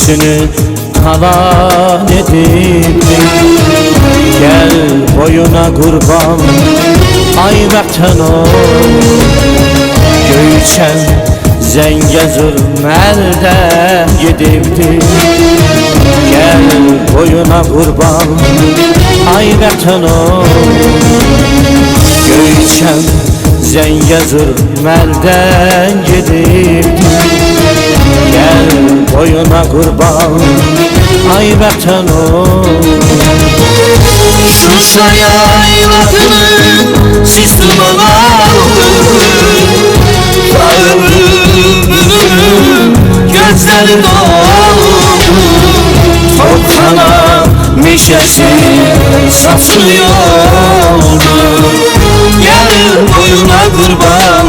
göğsünü talan edip gel boyuna kurban ay vatan ol. Göçen Zengezur nerede gidipti gel boyuna kurban ay vatan ol. Göçen Zengezur nereden gidipti gel boyuna kurban ay vatan ol. Şuşa yaylasının sis dumanı gözleri doldu. Topkana mişesi saçılıyordu. Gel boyuna kurban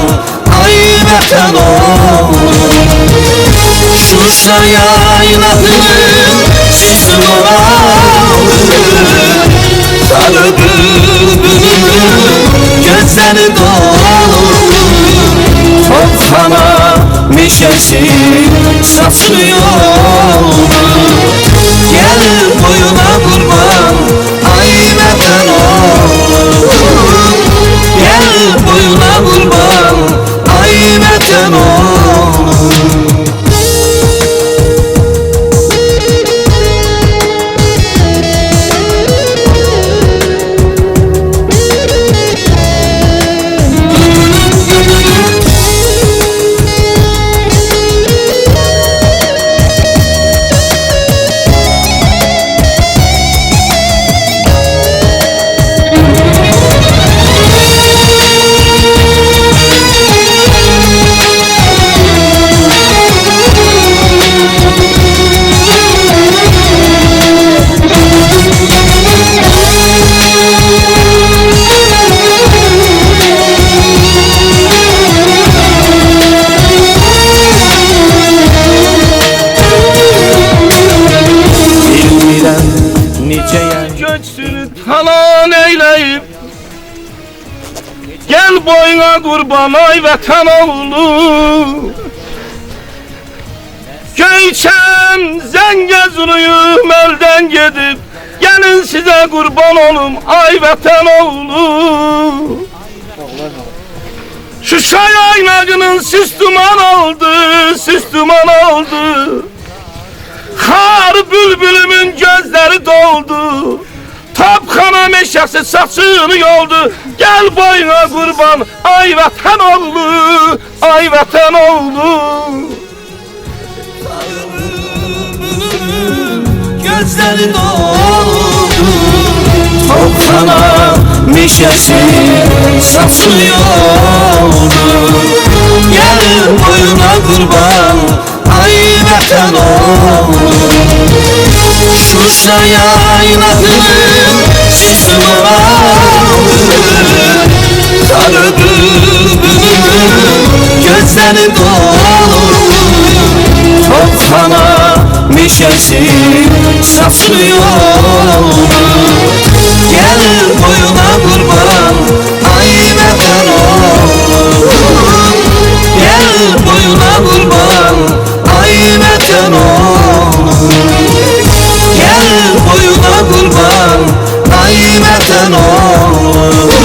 ay vatan ol. Şuşa yaylasının sis dumanı sarı bülbülün gözleri doldu. Topkana mişesi saçılıyordu. Gel boyuna kurban ay vatan ol. Gel boyuna kurban ay vatan ol. Göçsünü talan eyleyip gel boyuna kurban ay vatan oğlu. Göçen Zengezur'uyum elden gidip gelin size kurban olum ay vatan oğlu. Şuşa yaylağının süs duman oldu, süs duman oldu. Kar bülbülümün gözleri doldu. Topkana meşesi saçını yoldu. Gel boyuna kurban ay vatan oğlu, ay vatan oğlu. Gözleri doldu. Topkana meşesi saçılıyordu. Gel boyuna kurban ay vatan ol. Şuşa yaylasının sis dumanı sarı bülbülün gözleri doldu. Topkana mişesi saçılıyordu. Gel boyuna kurban ay vatan ol. Gel boyuna kurban ay vatan ol. Gel boyuna kurban ay vatan ol.